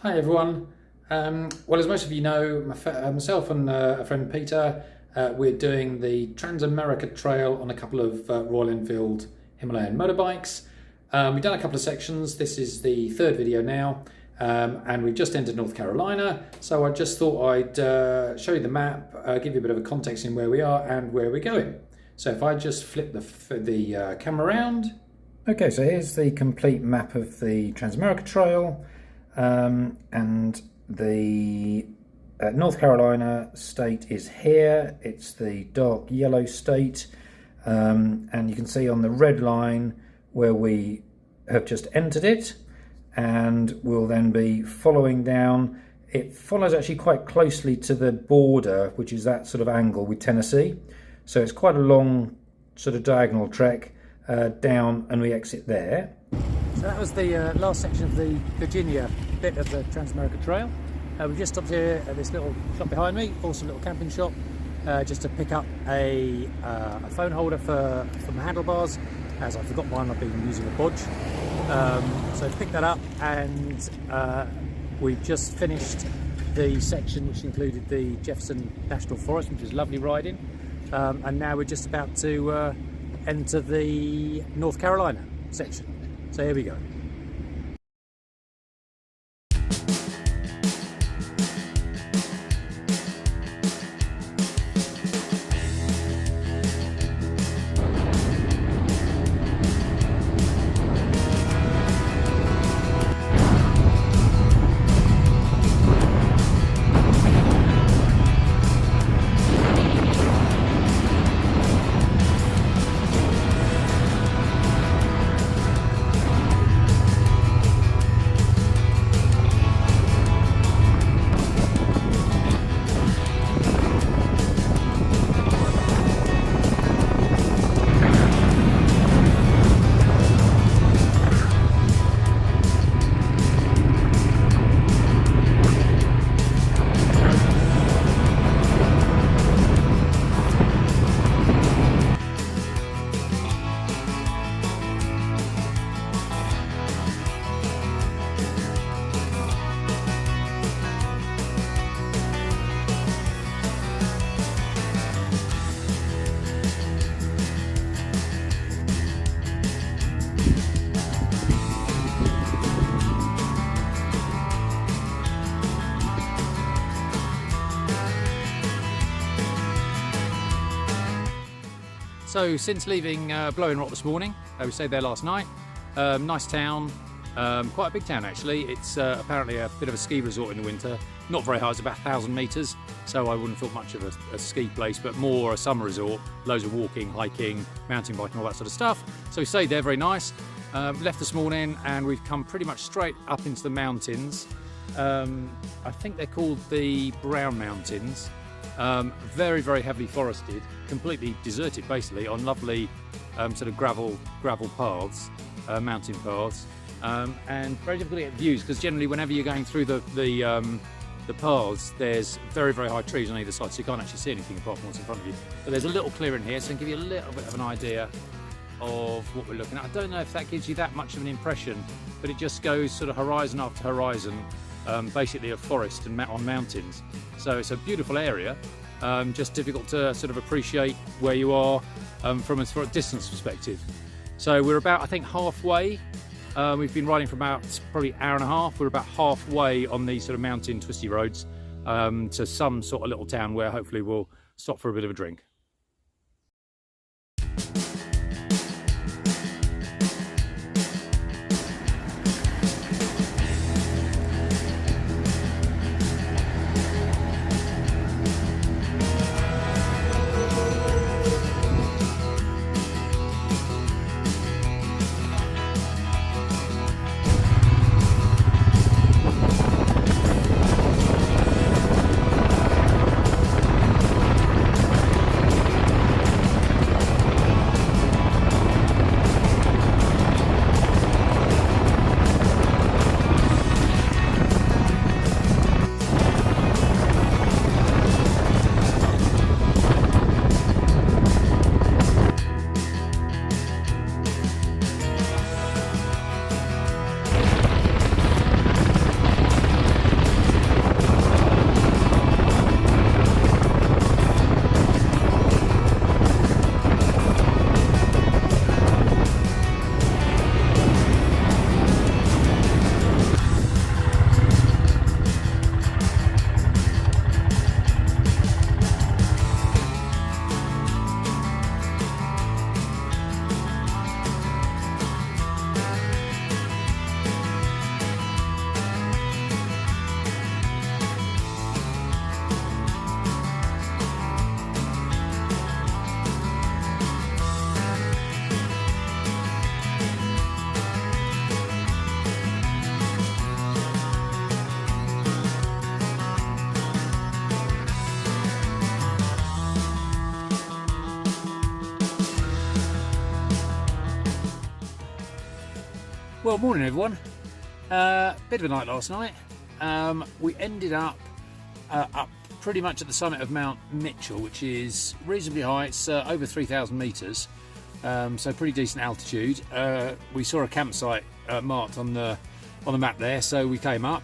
Hi everyone. Well, as most of you know, myself and a friend Peter, we're doing the Trans-America Trail on a couple of Royal Enfield Himalayan motorbikes. We've done a couple of sections. This is the third video now, and we've just entered North Carolina. So I just thought I'd show you the map, give you a bit of a context in where we are and where we're going. So if I just flip the camera around. Okay, so here's the complete map of the Trans-America Trail. And the North Carolina state is here. It's the dark yellow state, and you can see on the red line where we have just entered it, and we'll then be following down. It follows actually quite closely to the border, which is that sort of angle with Tennessee, so it's quite a long sort of diagonal trek down, and we exit there. So that was the last section of the Virginia bit of the Trans-America Trail. We've just stopped here at this little shop behind me, awesome little camping shop, just to pick up a phone holder for my handlebars, as I forgot mine. I've been using a bodge. So pick that up, and we've just finished the section which included the Jefferson National Forest, which is lovely riding, and now we're just about to enter the North Carolina section. So here we go. So since leaving Blowing Rock this morning, we stayed there last night. Nice town, quite a big town actually. It's apparently a bit of a ski resort in the winter. Not very high, it's about 1,000 metres, so I wouldn't have thought much of a ski place, but more a summer resort. Loads of walking, hiking, mountain biking, all that sort of stuff. So we stayed there, very nice. Left this morning and we've come pretty much straight up into the mountains. I think they're called the Brown Mountains. Very, very heavily forested, completely deserted basically, on lovely sort of gravel paths, mountain paths, and very difficult to get views, because generally whenever you're going through the paths, there's very, very high trees on either side, so you can't actually see anything apart from what's in front of you. But there's a little clearing here, so I can give you a little bit of an idea of what we're looking at. I don't know if that gives you that much of an impression, but it just goes sort of horizon after horizon, basically of forest and on mountains. So it's a beautiful area, just difficult to sort of appreciate where you are from a distance perspective. So we're about, I think, halfway. We've been riding for about probably an hour and a half. We're about halfway on these sort of mountain twisty roads to some sort of little town where hopefully we'll stop for a bit of a drink. Well, morning everyone. Bit of a night last night. We ended up pretty much at the summit of Mount Mitchell, which is reasonably high. It's over 3,000 metres, so pretty decent altitude. We saw a campsite marked on the map there, so we came up.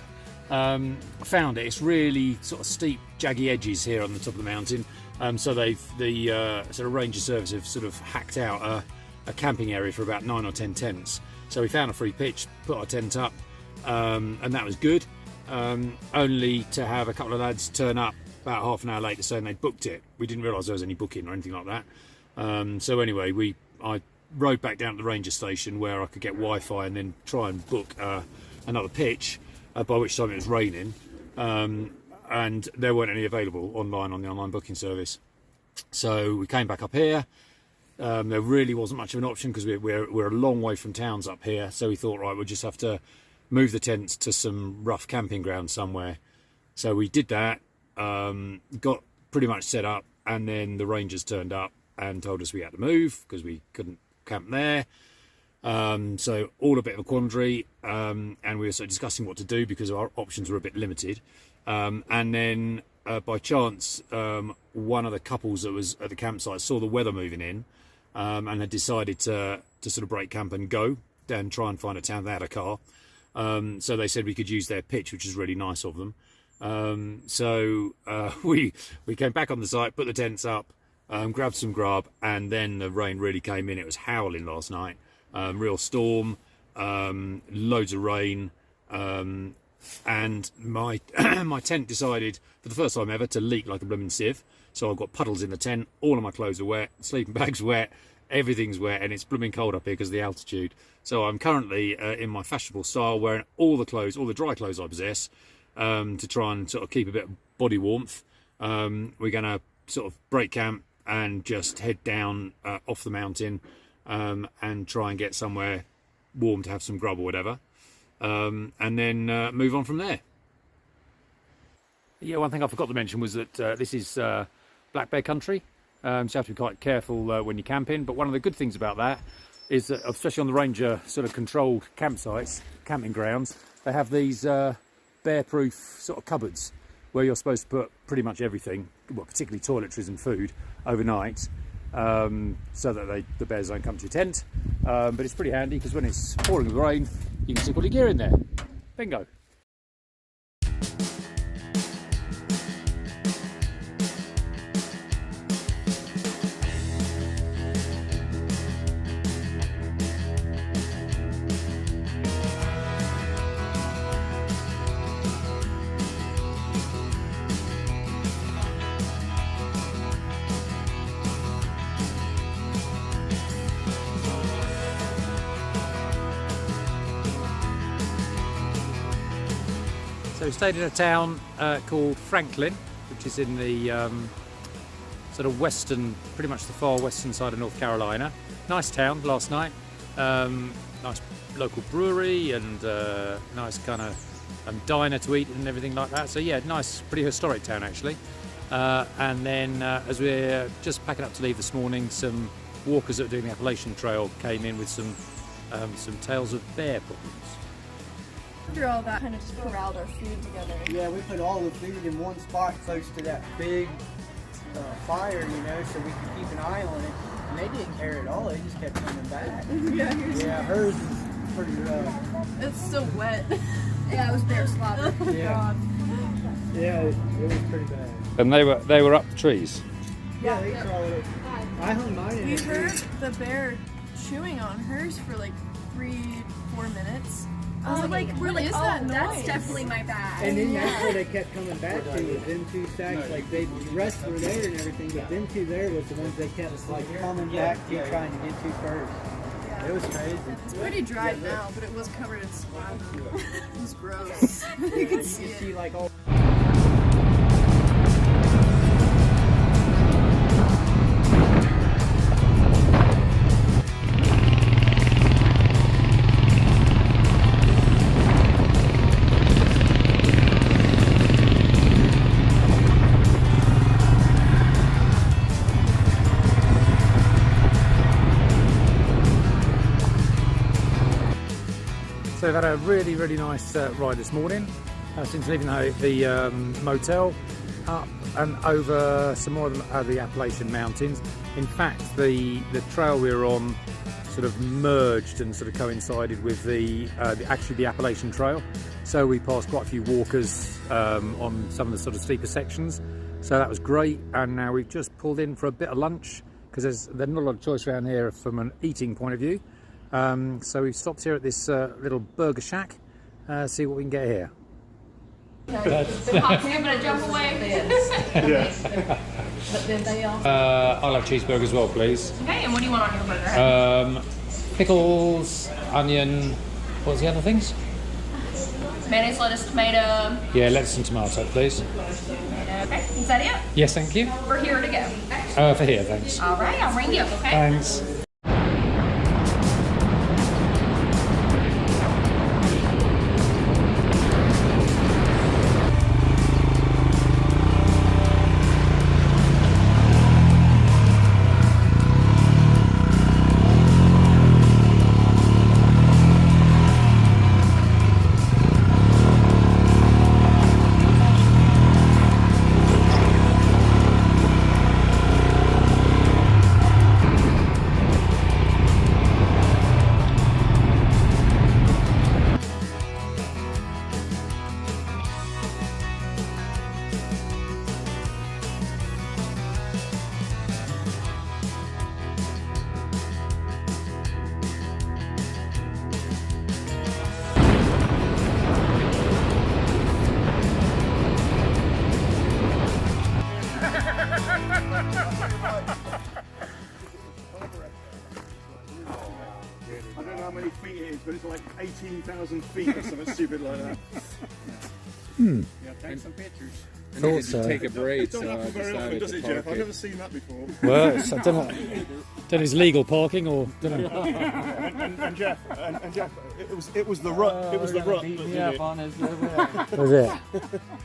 Found it. It's really sort of steep, jaggy edges here on the top of the mountain. So the sort of ranger service have sort of hacked out a camping area for about 9 or 10 tents. So we found a free pitch, put our tent up, and that was good. Only to have a couple of lads turn up about half an hour later saying they'd booked it. We didn't realise there was any booking or anything like that. So anyway, I rode back down to the ranger station where I could get Wi-Fi and then try and book another pitch, by which time it was raining. And there weren't any available online on the online booking service. So we came back up here. There really wasn't much of an option because we're a long way from towns up here. So we thought, right, we'll just have to move the tents to some rough camping ground somewhere. So we did that, got pretty much set up, and then the rangers turned up and told us we had to move because we couldn't camp there. So all a bit of a quandary, and we were sort of discussing what to do because our options were a bit limited. And then by chance, one of the couples that was at the campsite saw the weather moving in, and had decided to sort of break camp and go and try and find a town. They had a car. So they said we could use their pitch, which is really nice of them. So we came back on the site, put the tents up, grabbed some grub, and then the rain really came in. It was howling last night, real storm, loads of rain, and my my tent decided for the first time ever to leak like a blooming sieve. So I've got puddles in the tent, all of my clothes are wet, sleeping bag's wet, everything's wet, and it's blooming cold up here because of the altitude. So I'm currently in my fashionable style, wearing all the dry clothes I possess, to try and sort of keep a bit of body warmth. We're going to sort of break camp and just head down off the mountain, and try and get somewhere warm to have some grub or whatever, and then move on from there. Yeah, one thing I forgot to mention was that this is black bear country, so you have to be quite careful when you're camping. But one of the good things about that is that, especially on the ranger sort of controlled campsites, camping grounds, they have these bear-proof sort of cupboards where you're supposed to put pretty much everything, well, particularly toiletries and food, overnight, so that the bears don't come to your tent. But it's pretty handy because when it's pouring with rain, you can stick all your gear in there. Bingo. So we stayed in a town called Franklin, which is in the sort of western, pretty much the far western side of North Carolina. Nice town last night. Nice local brewery and nice kind of diner to eat and everything like that. So yeah, nice, pretty historic town actually. And then as we're just packing up to leave this morning, some walkers that were doing the Appalachian Trail came in with some tales of bear problems. After all that, kind of just corralled our food together. Yeah, we put all the food in one spot close to that big fire, you know, so we could keep an eye on it. And they didn't care at all, they just kept coming back. Yeah, hers is pretty rough. It's still wet. Yeah, it was bear slobber. Yeah. Yeah, it was pretty bad. And they were up trees? Yeah, they crawled it. I hung mine in We a tree. heard the bear chewing on hers for like 3-4 minutes. I was like, we're like, is oh, that that's noise? definitely my bag. And then that's where they kept coming back to, was them two sacks, like the rest were there and everything, but them two there was the ones they kept like coming back to, trying to get to first. Yeah. It was crazy. It's pretty dry now, but it was covered in slobber. It was gross. You could see it. See like all So we've had a really, really nice ride this morning since leaving the motel up and over some more of the Appalachian Mountains. In fact, the trail we were on sort of merged and sort of coincided with the Appalachian Trail. So we passed quite a few walkers on some of the sort of steeper sections. So that was great. And now we've just pulled in for a bit of lunch because there's not a lot of choice around here from an eating point of view. So we've stopped here at this little burger shack, see what we can get here. The pop's gonna jump away. But then they all. I'll have cheeseburger as well, please. Okay, and what do you want on your burger? Pickles, onion, what's the other things? Mayonnaise, lettuce, tomato. Yeah, lettuce and tomato, please. Okay, is that it? Yes, thank you. We're here to go. For here, thanks. All right, I'll ring you up, okay? Thanks. I don't know how many feet it is, but it's like 18,000 feet or something stupid like that. Yeah, take some pictures. Thought so. Take a break, It so doesn't I happen very often, decided does to it, park Jeff? I've it. never seen that before. Well, I don't know if it's legal parking or don't know. And Jeff, it was the rut. It was the rut. Yeah, on his Was it?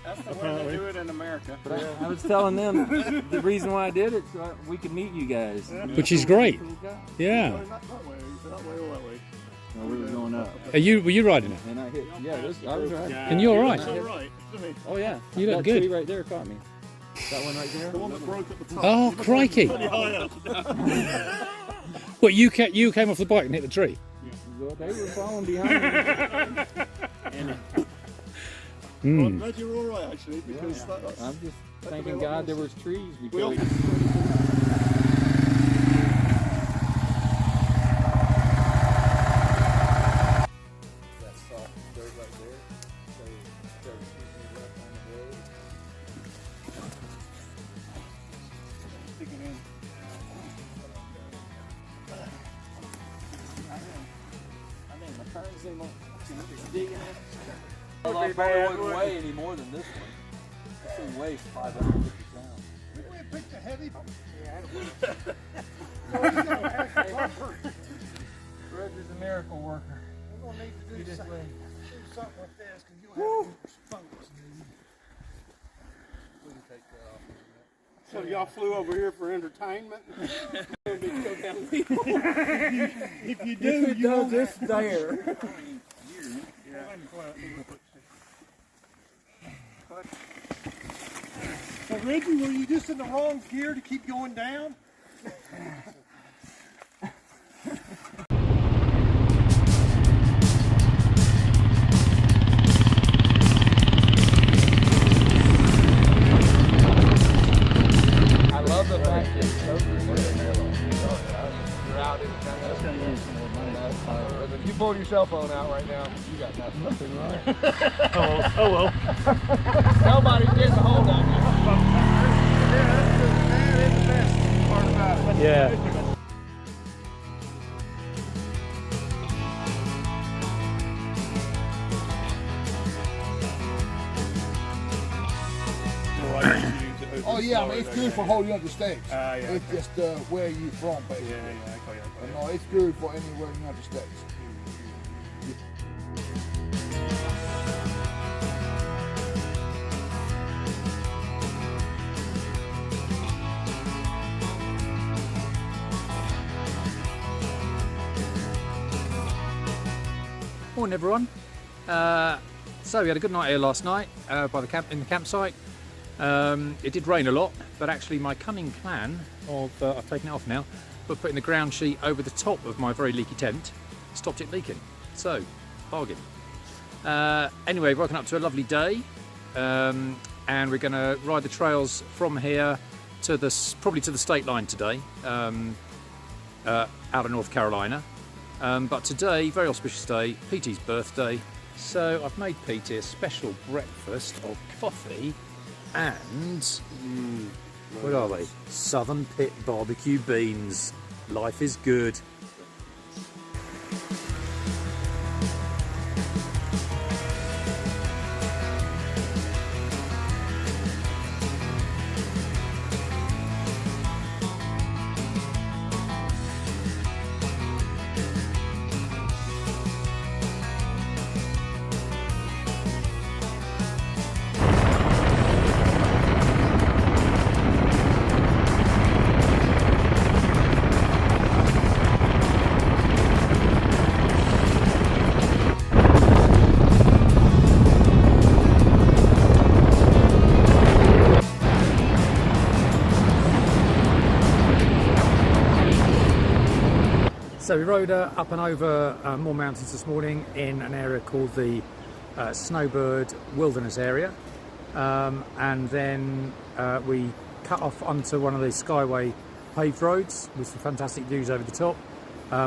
That's the way they do it in America. But I was telling them the reason why I did it, so we could meet you guys. Which is great. Yeah. That way or that way. No, we were going up, Were you riding it? and I hit. Yeah, I was right. And you're all right. All right, isn't he? Oh yeah, You look that good. tree right there caught me. That one right there. The one that broke at the top. Oh, crikey. High up. What, you came off the bike and hit the tree? Well, they were following behind me. Well, I'm glad you're all right actually, because that's. I'm just thanking God there was trees We all- because. Sticking in. Well, I probably wouldn't weigh any more than this one. This thing weighs 550 pounds. We picked a heavy. Roger's a miracle worker. We're gonna need to do something with this because you'll have to spokes. So y'all flew over here for entertainment? If you do, you know this there. So Reggie, were you just in the wrong gear to keep going down? I love the fact that you're out in the if you pull your cell phone out right now, you got nothing, right? Oh well. Nobody's getting a hold of you. That is the best part about it. Yeah. Oh yeah, I mean it's good for holding up the States. Yeah. It's just where you from, basically. Yeah. No, it's good for anywhere in the United States. Morning everyone. So we had a good night here last night in the campsite. It did rain a lot, but actually my cunning plan of, I've taken it off now, but putting the ground sheet over the top of my very leaky tent stopped it leaking. So, bargain. Anyway, we've woken up to a lovely day, and we're going to ride the trails from here to probably to the state line today, out of North Carolina. But today, very auspicious day, Petey's birthday. So I've made Petey a special breakfast of coffee and what are they? Southern Pit barbecue beans. Life is good. So we rode up and over more mountains this morning in an area called the Snowbird Wilderness area, and then we cut off onto one of the Skyway paved roads with some fantastic views over the top.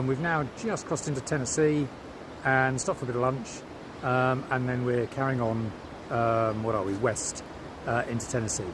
We've now just crossed into Tennessee and stopped for a bit of lunch, and then we're carrying on, west into Tennessee.